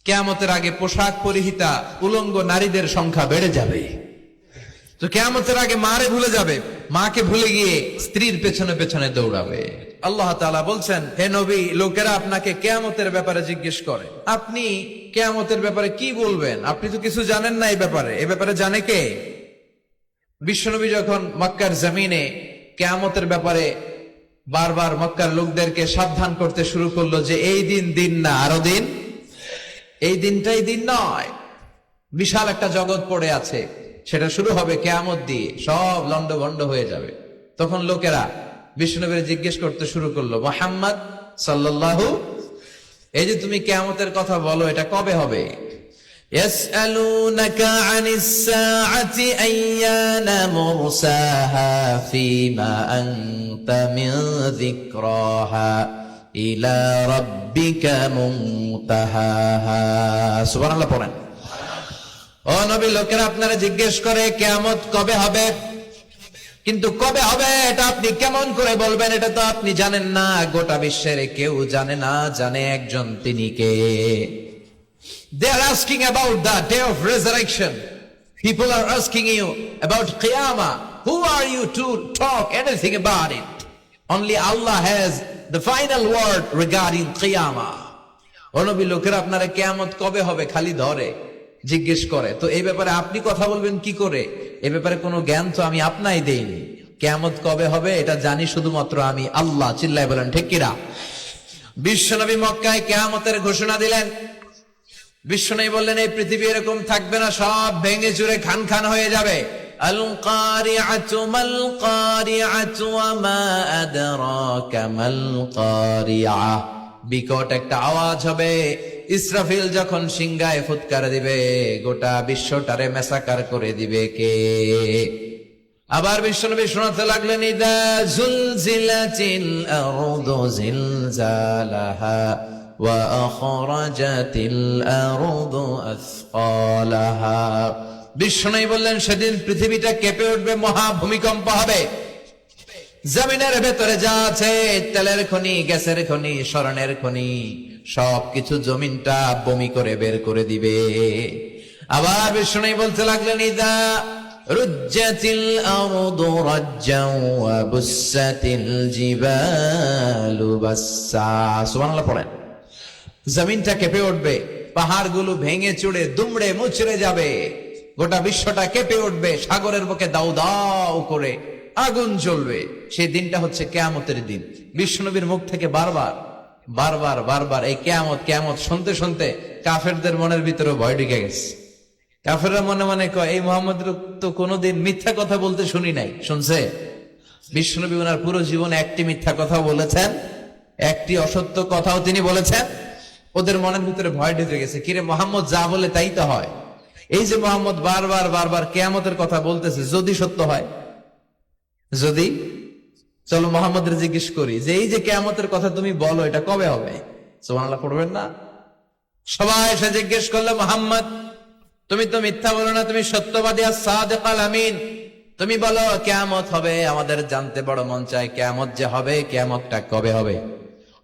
কিয়ামতের আগে পোশাক পরিহিতা উলঙ্গ নারীদের সংখ্যা বেড়ে যাবে। তো কিয়ামতের আগে মারে ভুলে যাবে, মাকে ভুলে গিয়ে স্ত্রীর পেছনে পেছনে দৌড়াবে। আল্লাহ তাআলা বলছেন, হে নবী, লোকেরা আপনাকে কিয়ামতের ব্যাপারে জিজ্ঞেস করে, আপনি কিয়ামতের ব্যাপারে কি বলবেন? আপনি তো কিছু জানেন না এই ব্যাপারে। এ ব্যাপারে জানে কে? বিশ্বনবী যখন মক্কার জমিনে কিয়ামতের ব্যাপারে বারবার মক্কার লোকদেরকে সাবধান করতে শুরু করলো যে এই দিন দিন না, আরো দিন, এই দিনটাই দিন নয়, বিশাল একটা জগৎ পড়ে আছে, সেটা শুরু হবে কিয়ামত দিয়ে, সব লন্ডভন্ড হয়ে যাবে। তখন লোকেরা বিশ্বনবীর জিজ্ঞেস করতে শুরু করলো, মুহাম্মদ সাল্লাল্লাহু, এই যে তুমি কিয়ামতের কথা বলো, এটা কবে হবে? ইয়াসআলুনাকা আনিস সাআতি আইয়ানা মুরসাহা ফীমা আনতা মিন যিকরাহা ইলা রাব্বিকা মুনতাহাহা। সুবহানাল্লাহ পড়েন। ও নবী, লোকেরা আপনারা জিজ্ঞেস করে কিয়ামত কবে হবে, কিন্তু কবে হবে এটা আপনি কেমন করে বলবেন? এটা তো আপনি জানেন না, গোটা বিশ্বের কেউ জানে না, জানে একজন, তিনি কে? They are asking about the day of resurrection. People are asking you about Qiyamah. Who are you to talk anything about it? Only Allah has the final word regarding Qiyamah. ও নবী, লোকেরা আপনারা কিয়ামত কবে হবে খালি ধরে জিজ্ঞেস করে, তো এই ব্যাপারে আপনি কথা বলবেন কি করে? এই ব্যাপারে কোনো জ্ঞান তো আমি আপনাই দেইনি। কিয়ামত কবে হবে এটা জানি শুধুমাত্র আমি আল্লাহ। চিল্লায় বলেন ঠিক কিনা? বিশ্বনবী মক্কায় কিয়ামতের ঘোষণা দিলেন। বিশ্বনবী বললেন, এই পৃথিবী এরকম থাকবে না, সব ভেঙে চুরে খান খান হয়ে যাবে। আল কারিআতু মাল কারিআতু ওয়া মা আদরাকা মাল কারিআহ। বিকট একটা আওয়াজ হবে, ইসরাফিল যখন সিংহায় ফুৎকার দিবে, গোটা বিশ্বটারে মেসাকার করে দিবে কে? আবার বিশ্বনবী শোনাতে লাগলেন, ইদা জুলজিলাতিল আরদু জিলজালাহা ওয়া আখরাজাতিল আরদু আসকালাহা। বিশ্বনবী বললেন, সেদিন পৃথিবীটা কেঁপে উঠবে, মহা ভূমিকম্প হবে। জমিনের ভেতরে যা আছে, তেলের খনি, গ্যাসের খনি, স্বর্ণের খনি, সবকিছু জমিনটা বমি করে বের করে দিবে। আবার বিষ্ণু বলতে লাগলেন, ইদা রুজ্জাতিল আরদু রাজ্জাও ওয়া বুসাতিল জিবালু বাসসা। সুবহানাল্লাহ পড়েন। জমিনটা কেঁপে উঠবে, পাহাড়গুলো ভেঙে চুরে দুমড়ে মুচড়ে যাবে, গোটা বিশ্বটা কেঁপে উঠবে, সাগরের বুকে দাউ দাউ করে আগুন জ্বলবে। সেই দিনটা হচ্ছে কিয়ামতের দিন। বিশ্বনবীর মুখ থেকে বারবার বারবার বারবার এই কিয়ামত কিয়ামত শুনতে শুনতে কাফেরদের মনের ভিতরে ভয় ঢুকে গেছে। কাফেররা মনে মনে কয়, এই মুহাম্মদের তো কোনোদিন মিথ্যা কথা বলতে শুনি নাই। শুনছে? বিশ্বনবী ওনার পুরো জীবনে একটি মিথ্যা কথা বলেছেন, একটি অসত্য কথাও তিনি বলেছেন। ওদের মনের ভিতরে ভয় ঢুকে গেছে, কিরে মুহাম্মদ যা বলে তাই তো হয়। এই যে মুহাম্মদ বারবার বারবার কিয়ামতের কথা বলতেছে, যদি সত্য হয়, যদি, চলো মুহাম্মদের জিজ্ঞেস করি যে এই যে কিয়ামতের কথা তুমি বলো, এটা কবে হবে? সুবহানাল্লাহ পড়বেন না? সবাই এসে জিজ্ঞেস করলো, মুহাম্মদ তুমি তো মিথ্যা বলো না, তুমি সত্যবাদী, as-সাদিক আল-আমিন, তুমি বলো কিয়ামত হবে। আমাদের জানতে বড় মন চায়, কিয়ামত যে হবে, কিয়ামতটা কবে হবে?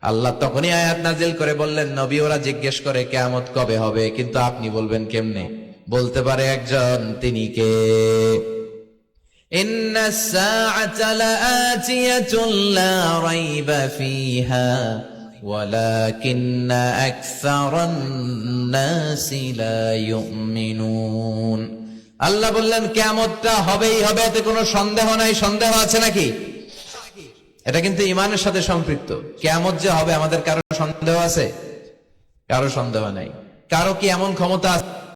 আল্লাহ তখনই আয়াত নাজিল করে বললেন, নবী ওরা জিজ্ঞেস করে কিয়ামত কবে হবে, কিন্তু আপনি বলবেন কেমনে? বলতে পারে একজন, তিনি কে? ইন্নাস সাআতা লাআতিয়াতুন লা রাইবা ফীহা ওয়ালাকিন্না আকসারান নাসি লা ইউমিনুন। আল্লাহ বললেন কিয়ামতটা হবেই হবে, এতে কোনো সন্দেহ নাই। সন্দেহ আছে নাকি? এটা কিন্তু ঈমানের সাথে সম্পৃক্ত। কিয়ামত যে হবে, আমাদের কারো সন্দেহ আছে? কারো সন্দেহ নাই। কারো কি এমন ক্ষমতা আছে